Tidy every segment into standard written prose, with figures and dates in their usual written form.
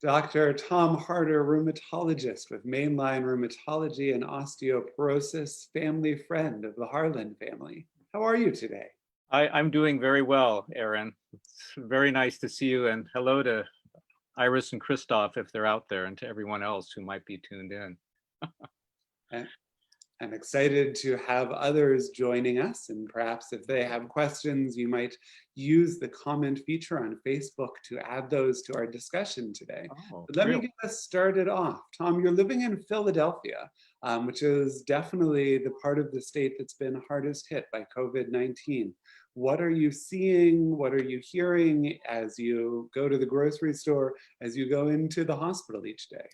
Dr. Tom Harder, rheumatologist with Mainline Rheumatology and Osteoporosis, family friend of the Harlan family. How are you today? I'm doing very well, Aaron. It's very nice to see you, and hello to Iris and Christoph if they're out there, and to everyone else who might be tuned in. And I'm excited to have others joining us, and perhaps if they have questions, you might use the comment feature on Facebook to add those to our discussion today. Oh, But let me really? get us started off. Tom, you're living in Philadelphia, which is definitely the part of the state that's been hardest hit by COVID-19. What are you seeing? What are you hearing as you go to the grocery store, as you go into the hospital each day?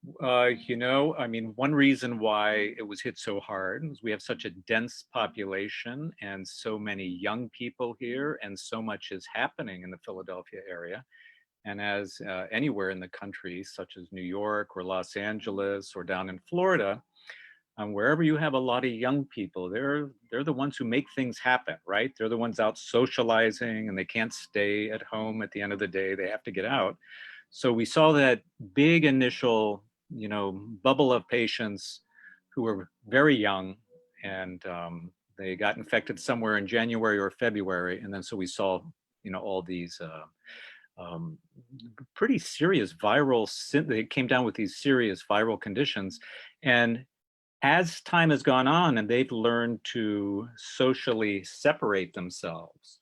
One reason why it was hit so hard is we have such a dense population and so many young people here, and so much is happening in the Philadelphia area. And as anywhere in the country, such as New York or Los Angeles or down in Florida, wherever you have a lot of young people, they're the ones who make things happen, right? They're the ones out socializing, and they can't stay at home at the end of the day. They have to get out. So we saw that big initial, bubble of patients who were very young, and they got infected somewhere in January or February, and then so we saw, all these um, pretty serious they came down with these serious viral conditions. And as time has gone on and they've learned to socially separate themselves,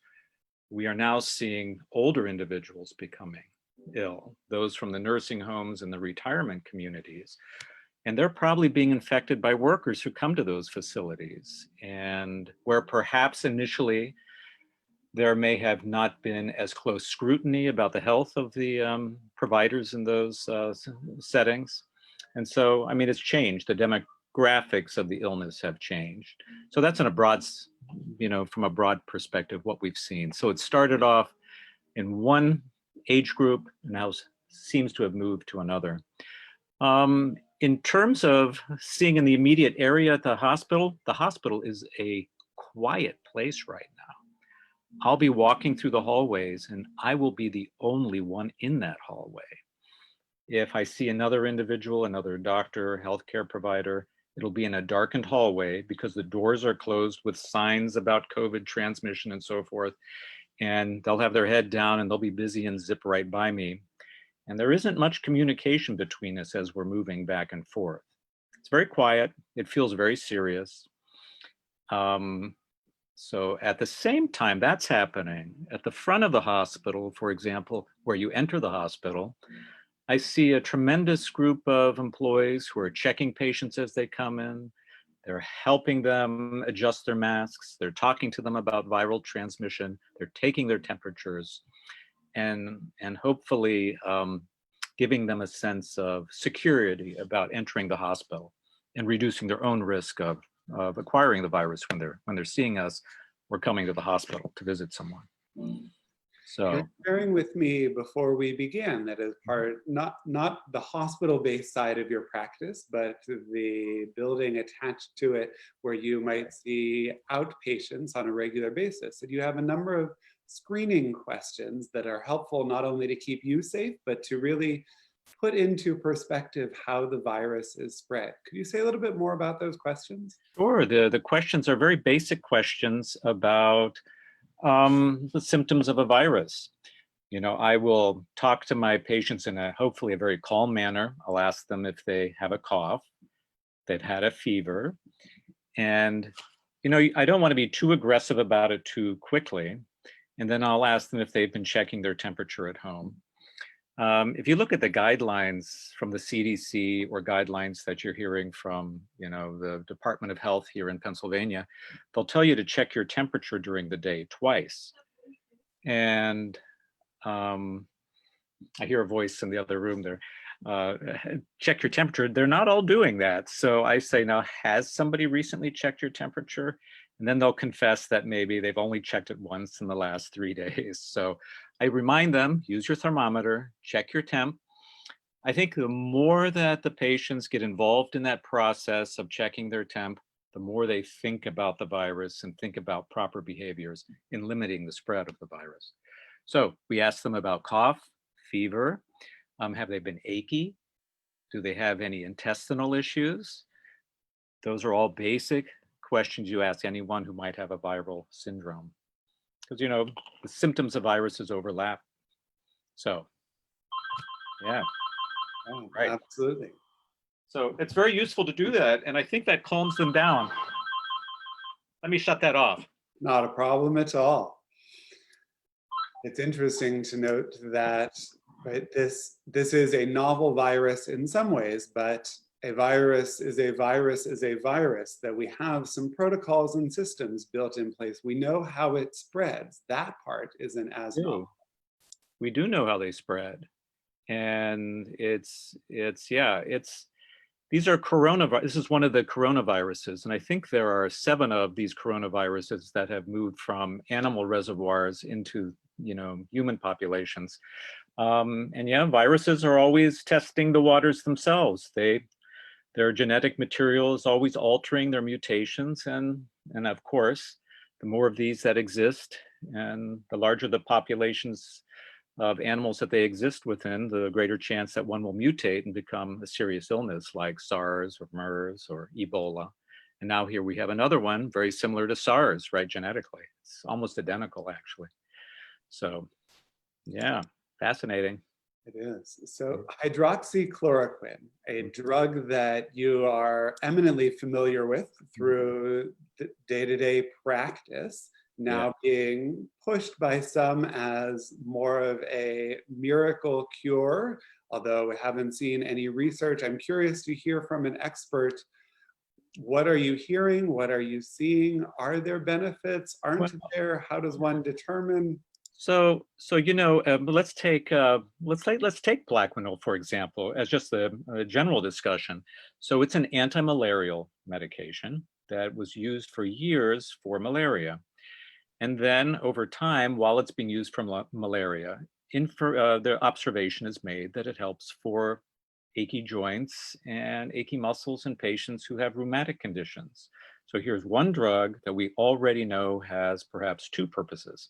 we are now seeing older individuals becoming ill, those from the nursing homes and the retirement communities. And they're probably being infected by workers who come to those facilities. And where perhaps initially there may have not been as close scrutiny about the health of the providers in those settings. And so, it's changed. The demographics of the illness have changed. So that's in a broad, from a broad perspective, what we've seen. So it started off in one age group, now seems to have moved to another. In terms of seeing in the immediate area at the hospital is a quiet place right now. I'll be walking through the hallways and I will be the only one in that hallway. If I see another individual, another doctor, healthcare provider, it'll be in a darkened hallway because the doors are closed with signs about COVID transmission and so forth. And they'll have their head down and they'll be busy and zip right by me. And there isn't much communication between us as we're moving back and forth. It's very quiet. It feels very serious. So at the same time that's happening, at the front of the hospital, for example, where you enter the hospital, I see a tremendous group of employees who are checking patients as they come in. They're helping them adjust their masks. They're talking to them about viral transmission. They're taking their temperatures and hopefully giving them a sense of security about entering the hospital and reducing their own risk of acquiring the virus when they're seeing us or coming to the hospital to visit someone. So You're sharing with me before we began that as part, not the hospital-based side of your practice, but the building attached to it where you might see outpatients on a regular basis. And you have a number of screening questions that are helpful not only to keep you safe, but to really put into perspective how the virus is spread. Could you say a little bit more about those questions? sure, the questions are very basic questions about the symptoms of a virus. I will talk to my patients in hopefully a very calm manner. I'll ask them if they have a cough, they've had a fever, and I don't want to be too aggressive about it too quickly. And then I'll ask them if they've been checking their temperature at home. If you look at the guidelines from the CDC or guidelines that you're hearing from, the Department of Health here in Pennsylvania, they'll tell you to check your temperature during the day twice. And I hear a voice in the other room there. Check your temperature. They're not all doing that. So I say, now, has somebody recently checked your temperature? And then they'll confess that maybe they've only checked it once in the last 3 days. So I remind them, use your thermometer, check your temp. I think the more that the patients get involved in that process of checking their temp, the more they think about the virus and think about proper behaviors in limiting the spread of the virus. So we ask them about cough, fever. Have they been achy? Do they have any intestinal issues? Those are all basic questions you ask anyone who might have a viral syndrome. Because, you know, the symptoms of viruses overlap. So, yeah, Oh, right. absolutely. So it's very useful to do that. And I think that calms them down. Let me shut that off. Not a problem at all. It's interesting to note that, right, this is a novel virus in some ways, but a virus is a virus is a virus, that we have some protocols and systems built in place. We know how it spreads. That part isn't as novel. We do know how they spread. And these are coronavirus. This is one of the coronaviruses. And I think there are 7 of these coronaviruses that have moved from animal reservoirs into, you know, human populations. And yeah, viruses are always testing the waters themselves. Their genetic material is always altering their mutations. And of course, the more of these that exist and the larger the populations of animals that they exist within, the greater chance that one will mutate and become a serious illness like SARS or MERS or Ebola. And now here we have another one very similar to SARS, right, genetically. It's almost identical, actually. So, yeah, fascinating. It is. So hydroxychloroquine, a drug that you are eminently familiar with through the day-to-day practice, now being pushed by some as more of a miracle cure, although we haven't seen any research. I'm curious to hear from an expert. What are you hearing? What are you seeing? Are there benefits? Aren't there? How does one determine? So you know, let's take Plaquenil, for example, as just a general discussion. So it's an anti-malarial medication that was used for years for malaria. And then over time, while it's being used for malaria, the observation is made that it helps for achy joints and achy muscles in patients who have rheumatic conditions. So here's one drug that we already know has perhaps 2 purposes.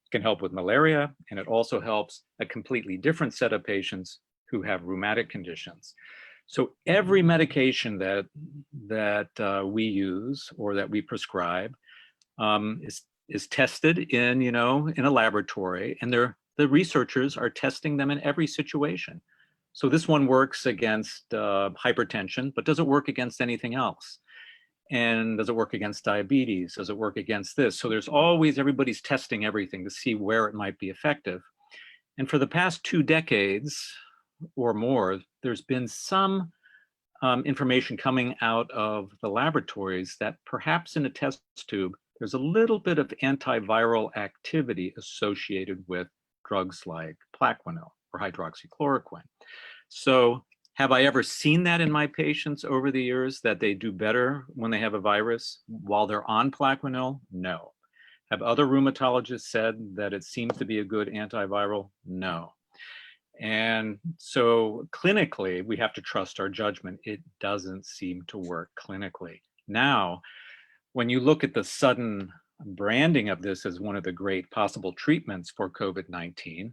It can help with malaria, and it also helps a completely different set of patients who have rheumatic conditions. So every medication that we use or that we prescribe is tested in, you know, in a laboratory, and the researchers are testing them in every situation. So this one works against hypertension, but does it work against anything else? And does it work against diabetes? Does it work against this? So there's always, everybody's testing everything to see where it might be effective. And for the past 2 decades or more, there's been some information coming out of the laboratories that perhaps in a test tube, there's a little bit of antiviral activity associated with drugs like Plaquenil or hydroxychloroquine. So have I ever seen that in my patients over the years, that they do better when they have a virus while they're on Plaquenil? No. Have other rheumatologists said that it seems to be a good antiviral? No. And so clinically, we have to trust our judgment. It doesn't seem to work clinically. Now, when you look at the sudden branding of this as one of the great possible treatments for COVID-19,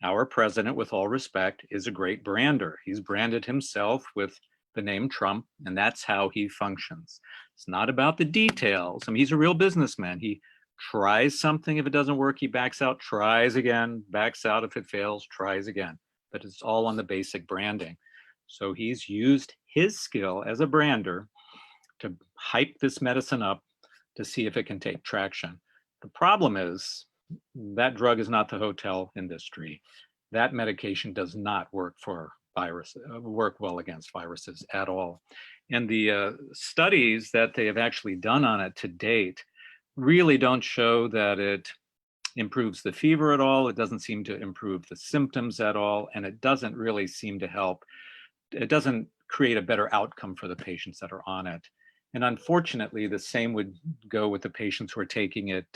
our president, with all respect, is a great brander. He's branded himself with the name Trump, and that's how he functions. It's not about the details. I mean, he's a real businessman. He tries something. If it doesn't work, he backs out, tries again, backs out. If it fails, tries again. But it's all on the basic branding. So he's used his skill as a brander to hype this medicine up to see if it can take traction. The problem is that drug is not the hotel industry. That medication does not work for work well against viruses at all. And the studies that they have actually done on it to date really don't show that it improves the fever at all. It doesn't seem to improve the symptoms at all. And it doesn't really seem to help. It doesn't create a better outcome for the patients that are on it. And unfortunately, the same would go with the patients who are taking it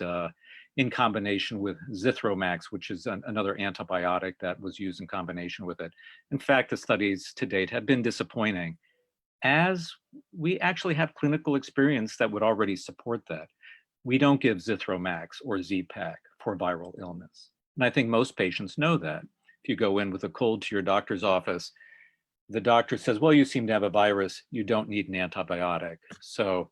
in combination with Zithromax, which is another antibiotic that was used in combination with it. In fact, the studies to date have been disappointing, as we actually have clinical experience that would already support that. We don't give Zithromax or Z-Pak for viral illness. And I think most patients know that. If you go in with a cold to your doctor's office, the doctor says, well, you seem to have a virus, you don't need an antibiotic. So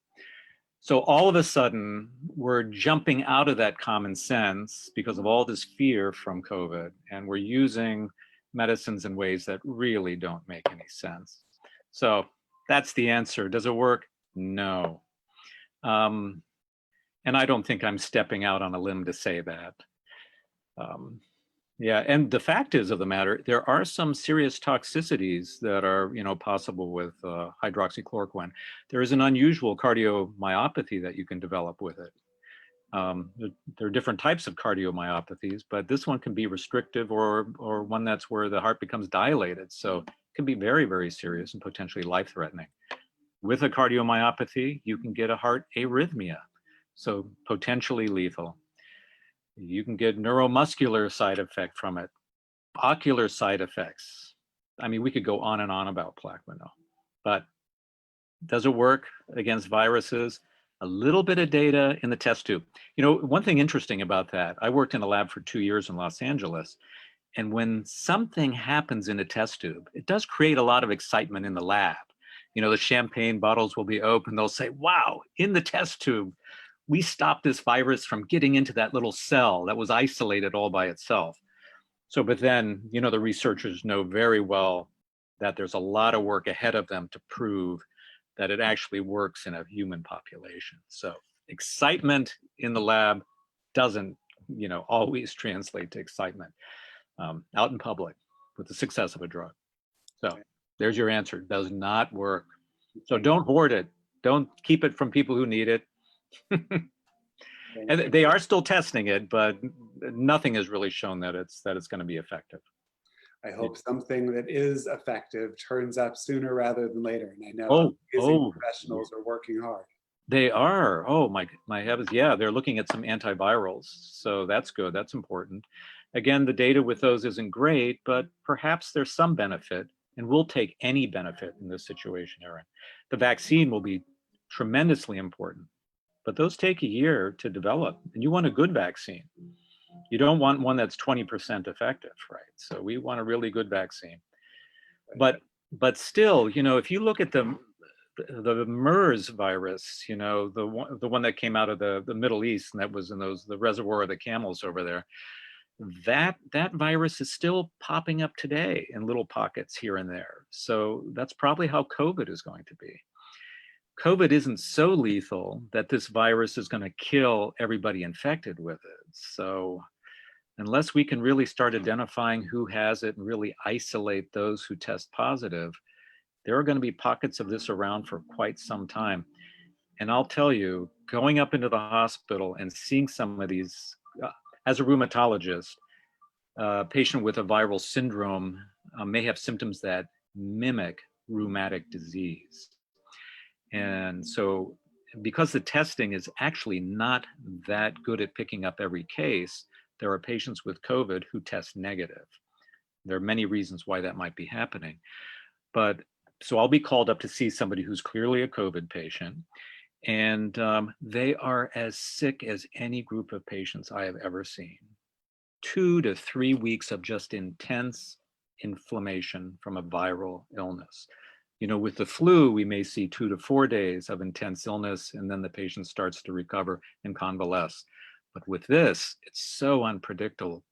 all of a sudden, we're jumping out of that common sense because of all this fear from COVID, and we're using medicines in ways that really don't make any sense. So that's the answer. Does it work? No. And I don't think I'm stepping out on a limb to say that. Yeah, and the fact is of the matter, there are some serious toxicities that are, possible with hydroxychloroquine. There is an unusual cardiomyopathy that you can develop with it. There are different types of cardiomyopathies, but this one can be restrictive or one that's where the heart becomes dilated. So it can be very, very serious and potentially life-threatening. With a cardiomyopathy, you can get a heart arrhythmia, so potentially lethal. You can get neuromuscular side effect from it, ocular side effects. I mean, we could go on and on about Plaquenil, but does it work against viruses? A little bit of data in the test tube. One thing interesting about that, I worked in a lab for 2 years in Los Angeles, and when something happens in a test tube, it does create a lot of excitement in the lab. The champagne bottles will be open. They'll say, wow, in the test tube, we stopped this virus from getting into that little cell that was isolated all by itself. So, but then, the researchers know very well that there's a lot of work ahead of them to prove that it actually works in a human population. So excitement in the lab doesn't, always translate to excitement out in public with the success of a drug. So there's your answer. Does not work. So don't hoard it. Don't keep it from people who need it. And they are still testing it, but nothing has really shown that it's going to be effective. I hope something that is effective turns up sooner rather than later. And I know professionals are working hard. They are. Oh my heavens! Yeah, they're looking at some antivirals, so that's good. That's important. Again, the data with those isn't great, but perhaps there's some benefit, and we'll take any benefit in this situation, Erin. The vaccine will be tremendously important, but those take a year to develop, and you want a good vaccine. You don't want one that's 20% effective, right? So we want a really good vaccine. But still, if you look at the MERS virus, the one that came out of the Middle East, and that was in the reservoir of the camels over there, that virus is still popping up today in little pockets here and there. So that's probably how COVID is going to be. COVID isn't so lethal that this virus is going to kill everybody infected with it. So unless we can really start identifying who has it and really isolate those who test positive, there are going to be pockets of this around for quite some time. And I'll tell you, going up into the hospital and seeing some of these, as a rheumatologist, a patient with a viral syndrome may have symptoms that mimic rheumatic disease. And so because the testing is actually not that good at picking up every case, there are patients with COVID who test negative. There are many reasons why that might be happening. But so I'll be called up to see somebody who's clearly a COVID patient, and they are as sick as any group of patients I have ever seen. 2 to 3 weeks of just intense inflammation from a viral illness. With the flu, we may see 2 to 4 days of intense illness, and then the patient starts to recover and convalesce. But with this, it's so unpredictable.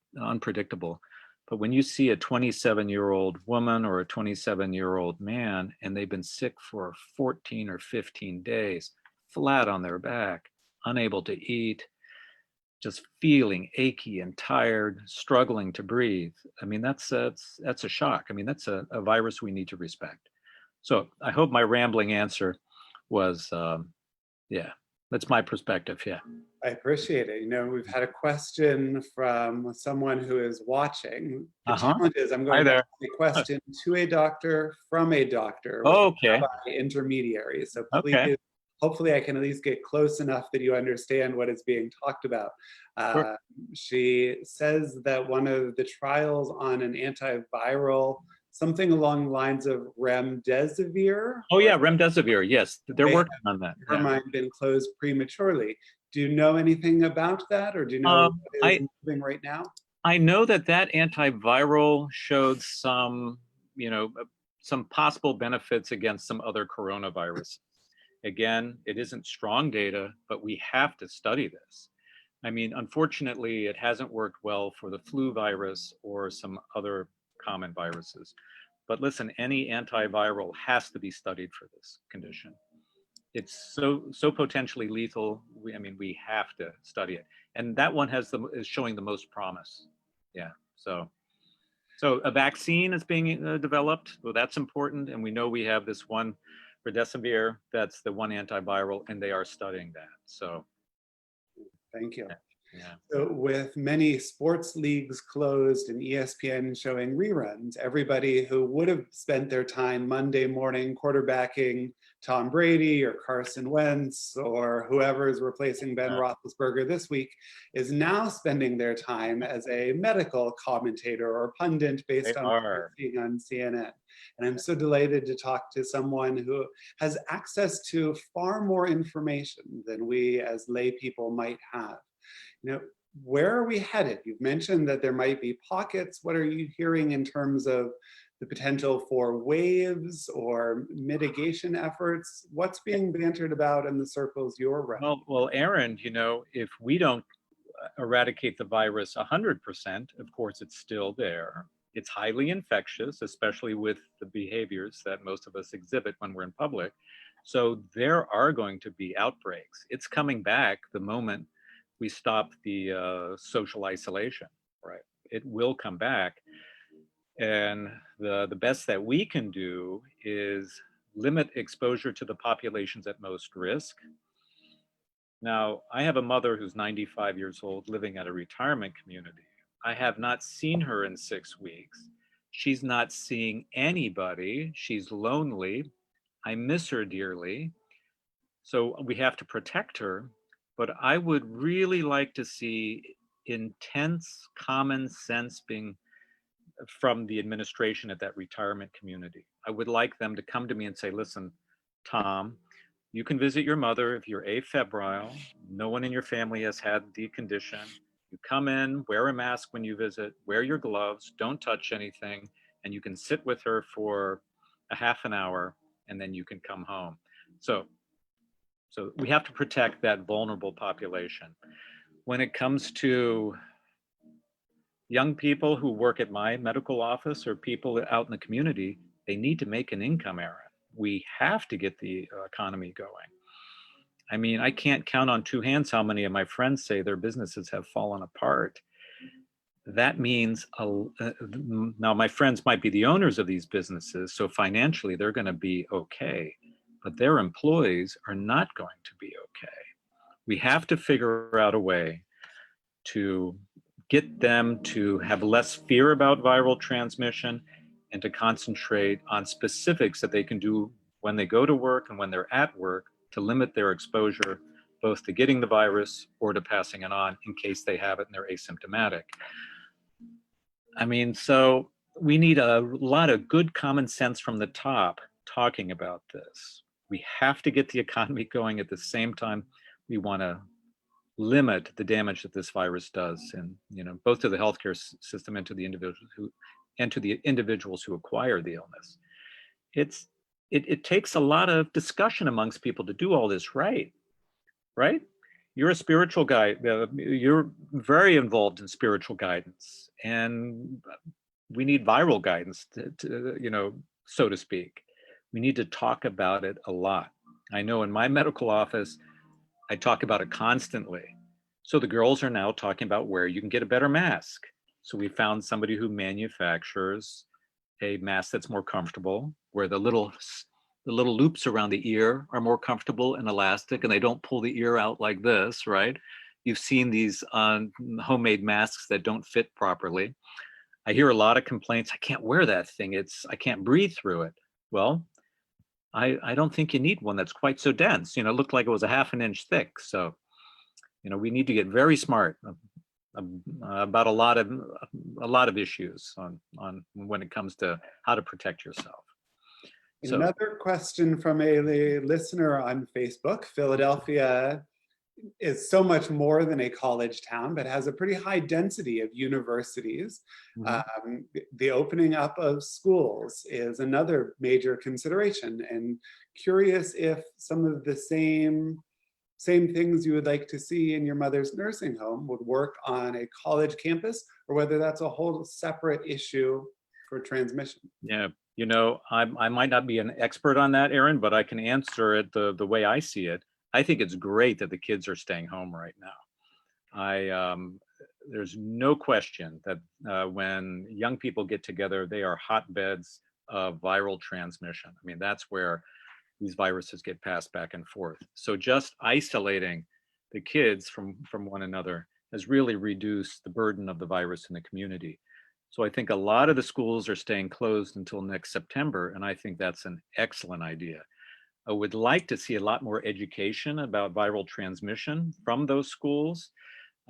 But when you see a 27-year-old woman or a 27-year-old man, and they've been sick for 14 or 15 days, flat on their back, unable to eat, just feeling achy and tired, struggling to breathe, I mean, that's a shock. I mean, that's a virus we need to respect. So I hope my rambling answer was, that's my perspective. Yeah. I appreciate it. We've had a question from someone who is watching. The challenge is I'm going to ask a question to a doctor from a doctor. Okay. By intermediaries. So please, hopefully I can at least get close enough that you understand what is being talked about. Sure. She says that one of the trials on an antiviral, something along the lines of remdesivir. Oh yeah, remdesivir. Yes, they're working on that. Her mind been closed prematurely. Do you know anything about that, or do you know what is moving right now? I know that that antiviral showed some, some possible benefits against some other coronaviruses. Again, it isn't strong data, but we have to study this. I mean, unfortunately, it hasn't worked well for the flu virus or some other common viruses. But listen, any antiviral has to be studied for this condition. It's so potentially lethal. We have to study it, and that one is showing the most promise. Yeah. So a vaccine is being developed. Well, that's important, and we know we have this one remdesivir. That's the one antiviral, and they are studying that. So Thank you. yeah. So with many sports leagues closed and ESPN showing reruns, everybody who would have spent their time Monday morning quarterbacking Tom Brady or Carson Wentz or whoever is replacing Ben Roethlisberger this week is now spending their time as a medical commentator or pundit based on what they're seeing on CNN. And I'm so delighted to talk to someone who has access to far more information than we as lay people might have. Where are we headed? You've mentioned that there might be pockets. What are you hearing in terms of the potential for waves or mitigation efforts? What's being bantered about in the circles you're running? Well, Aaron, if we don't eradicate the virus 100%, of course, it's still there. It's highly infectious, especially with the behaviors that most of us exhibit when we're in public. So there are going to be outbreaks. It's coming back the moment we stop the social isolation, right? It will come back. And the best that we can do is limit exposure to the populations at most risk. Now, I have a mother who's 95 years old living at a retirement community. I have not seen her in 6 weeks. She's not seeing anybody. She's lonely. I miss her dearly. So we have to protect her. But I would really like to see intense common sense being from the administration at that retirement community. I would like them to come to me and say, listen, Tom, you can visit your mother if you're afebrile. No one in your family has had the condition. You come in, wear a mask when you visit, wear your gloves, don't touch anything, and you can sit with her for a half an hour, and then you can come home. So we have to protect that vulnerable population. When it comes to young people who work at my medical office or people out in the community, they need to make an income, Aaron. We have to get the economy going. I mean, I can't count on two hands how many of my friends say their businesses have fallen apart. That means, now my friends might be the owners of these businesses, so financially they're going to be okay, but their employees are not going to be okay. We have to figure out a way to get them to have less fear about viral transmission and to concentrate on specifics that they can do when they go to work and when they're at work to limit their exposure, both to getting the virus or to passing it on in case they have it and they're asymptomatic. I mean, so we need a lot of good common sense from the top talking about this. We have to get the economy going at the same time. We want to limit the damage that this virus does, and both to the healthcare system and to the individuals who acquire the illness. It takes a lot of discussion amongst people to do all this right? You're a spiritual guy. You're very involved in spiritual guidance, and we need viral guidance to so to speak. We need to talk about it a lot. I know in my medical office, I talk about it constantly. So the girls are now talking about where you can get a better mask. So we found somebody who manufactures a mask that's more comfortable, where the little loops around the ear are more comfortable and elastic, and they don't pull the ear out like this, right? You've seen these homemade masks that don't fit properly. I hear a lot of complaints, I can't wear that thing, I can't breathe through it. Well, I don't think you need one that's quite so dense. It looked like it was a half an inch thick. So, we need to get very smart about a lot of issues on when it comes to how to protect yourself. Another question from a listener on Facebook, Philadelphia is so much more than a college town, but has a pretty high density of universities. Mhm. The opening up of schools is another major consideration, and curious if some of the same things you would like to see in your mother's nursing home would work on a college campus, or whether that's a whole separate issue for transmission. Yeah, I might not be an expert on that, Aaron, but I can answer it the way I see it. I think it's great that the kids are staying home right now. I There's no question that when young people get together, they are hotbeds of viral transmission. I mean, that's where these viruses get passed back and forth. So just isolating the kids from one another has really reduced the burden of the virus in the community. So I think a lot of the schools are staying closed until next September, and I think that's an excellent idea. I would like to see a lot more education about viral transmission from those schools.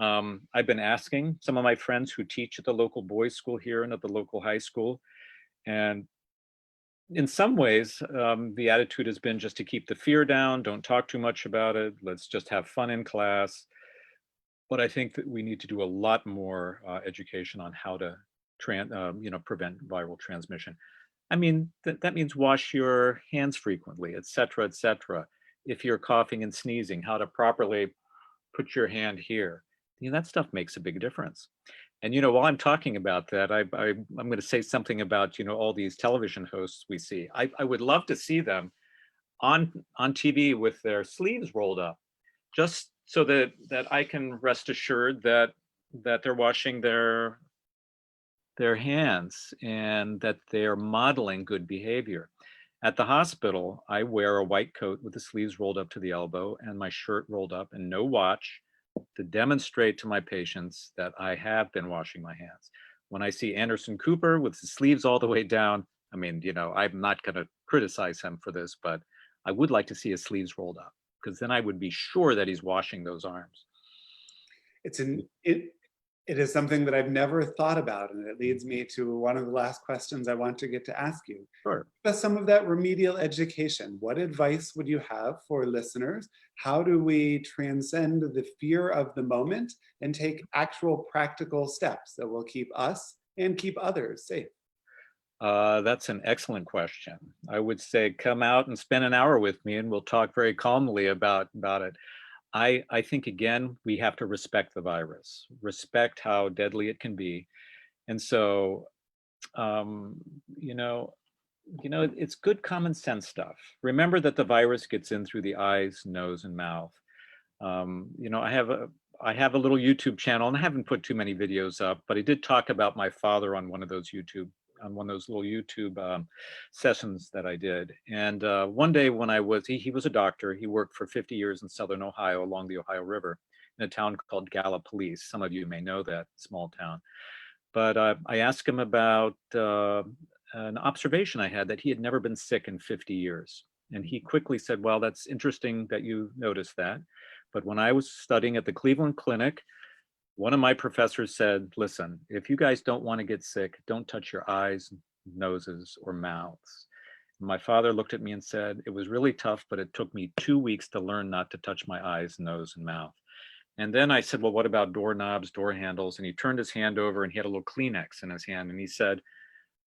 I've been asking some of my friends who teach at the local boys' school here and at the local high school, and in some ways, the attitude has been just to keep the fear down, don't talk too much about it, let's just have fun in class. But I think that we need to do a lot more education on how to prevent viral transmission. I mean, that means wash your hands frequently, et cetera, et cetera. If you're coughing and sneezing, how to properly put your hand here. That stuff makes a big difference. And while I'm talking about that, I'm going to say something about all these television hosts we see. I would love to see them on TV with their sleeves rolled up, just so that I can rest assured that they're washing their hands and that they're modeling good behavior. At the hospital, I wear a white coat with the sleeves rolled up to the elbow and my shirt rolled up and no watch, to demonstrate to my patients that I have been washing my hands. When I see Anderson Cooper with his sleeves all the way down, I mean, I'm not going to criticize him for this, but I would like to see his sleeves rolled up, because then I would be sure that he's washing those arms. It is something that I've never thought about, and it leads me to one of the last questions I want to get to ask you. Sure. But some of that remedial education, what advice would you have for listeners? How do we transcend the fear of the moment and take actual practical steps that will keep us and keep others safe? That's an excellent question. I would say come out and spend an hour with me and we'll talk very calmly about it. I think, again, we have to respect the virus, respect how deadly it can be. And so, um, you know, it's good common sense stuff. Remember that the virus gets in through the eyes, nose, and mouth. I have a little YouTube channel, and I haven't put too many videos up, but I did talk about my father on one of those little YouTube sessions that I did. And one day when he was a doctor. He worked for 50 years in Southern Ohio along the Ohio River in a town called Gallipolis. Some of you may know that small town. But I asked him about an observation I had, that he had never been sick in 50 years. And he quickly said, well, that's interesting that you noticed that. But when I was studying at the Cleveland Clinic, one of my professors said, listen, if you guys don't want to get sick, don't touch your eyes, noses, or mouths. My father looked at me and said, it was really tough, but it took me 2 weeks to learn not to touch my eyes, nose, and mouth. And then I said, well, what about doorknobs, door handles? And he turned his hand over and he had a little Kleenex in his hand. And he said,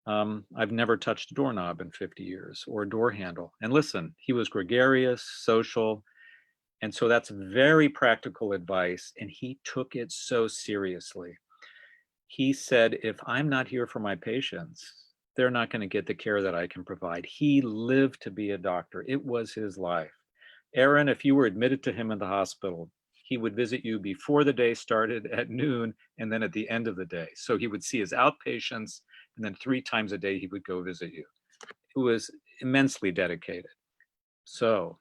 I've never touched a doorknob in 50 years or a door handle. And listen, he was gregarious, social. And so that's very practical advice. And he took it so seriously. He said, if I'm not here for my patients, they're not going to get the care that I can provide. He lived to be a doctor. It was his life. Aaron, if you were admitted to him in the hospital, he would visit you before the day started, at noon, and then at the end of the day. So he would see his outpatients, and then 3 times a day he would go visit you. He was immensely dedicated. So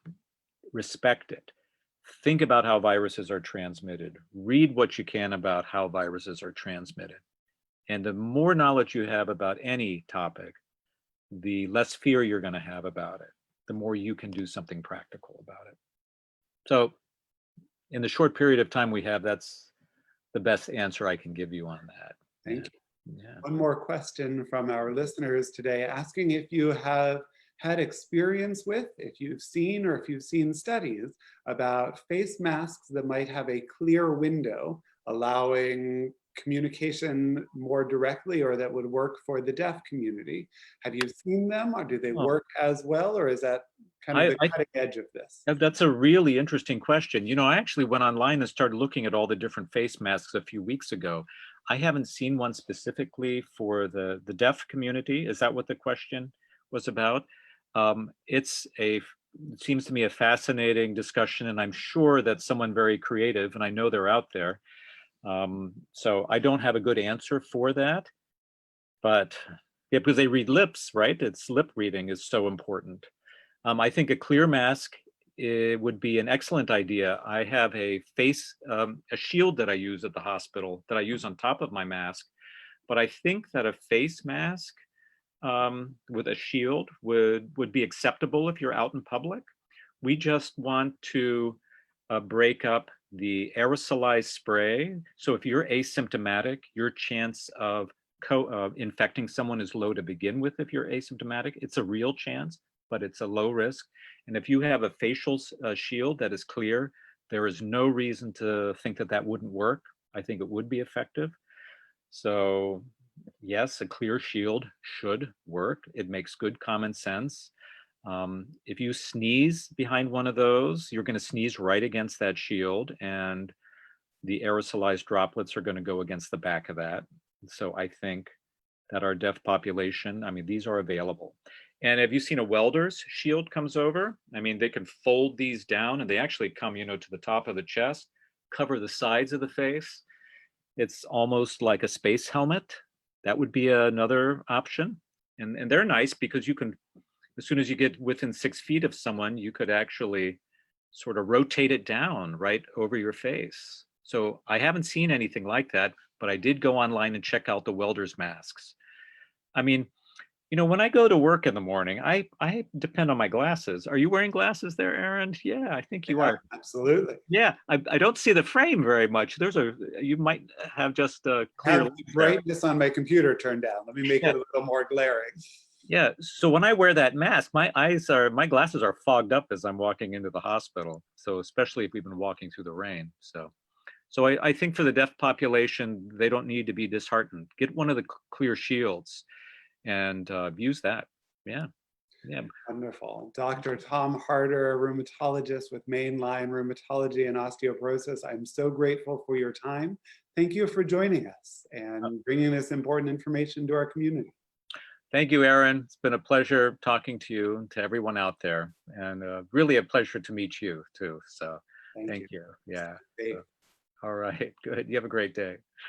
respect it. Think about how viruses are transmitted. Read what you can about how viruses are transmitted. And the more knowledge you have about any topic, the less fear you're going to have about it, the more you can do something practical about it. So in the short period of time we have, that's the best answer I can give you on that. Thank you. Yeah. One more question from our listeners today, asking if you have had experience with, if you've seen or if you've seen studies about face masks that might have a clear window allowing communication more directly or that would work for the deaf community. Have you seen them, or do they Oh, work as well, or is that kind of I, the I cutting edge of this? that's a really interesting question. You know, I actually went online and started looking at all the different face masks a few weeks ago. I haven't seen one specifically for the deaf community. Is that what the question was about? It seems to me a fascinating discussion, and I'm sure that someone very creative, and I know they're out there. So I don't have a good answer for that, but yeah, because they read lips, right? It's lip reading is so important. I think a clear mask would be an excellent idea. I have a shield that I use at the hospital that I use on top of my mask, but I think that a face mask with a shield would be acceptable if you're out in public. We just want to break up the aerosolized spray. So if you're asymptomatic, your chance of infecting someone is low to begin with. If you're asymptomatic, it's a real chance, but it's a low risk. And if you have a facial shield that is clear, there is no reason to think that that wouldn't work. I think it would be effective. So yes, a clear shield should work. It makes good common sense. If you sneeze behind one of those, you're going to sneeze right against that shield, and the aerosolized droplets are going to go against the back of that. So I think that our deaf population, I mean, these are available. And have you seen a welder's shield comes over? I mean, they can fold these down and they actually come, you know, to the top of the chest, cover the sides of the face. It's almost like a space helmet. That would be another option. And they're nice because you can, as soon as you get within 6 feet of someone, you could actually sort of rotate it down right over your face. So I haven't seen anything like that, but I did go online and check out the welder's masks. I mean, you know, when I go to work in the morning, I depend on my glasses. Are you wearing glasses there, Aaron? Yeah, I think you Yeah, are. absolutely. Yeah, I don't see the frame very much. You might have just a I clear have lens the there. brightness on my computer turned down. Let me make Yeah, it a little more glaring. yeah. So when I wear that mask, my glasses are fogged up as I'm walking into the hospital. So especially if we've been walking through the rain. So I think for the deaf population, they don't need to be disheartened. Get one of the clear shields and use that. Yeah, yeah. Wonderful. Dr. Tom Harder, a rheumatologist with mainline rheumatology and osteoporosis. I'm so grateful for your time. Thank you for joining us and bringing this important information to our community. Thank you, Aaron. It's been a pleasure talking to you and to everyone out there, and really a pleasure to meet you too. So Thank thank you. you. Yeah. Stay So, all right. Good. You have a great day.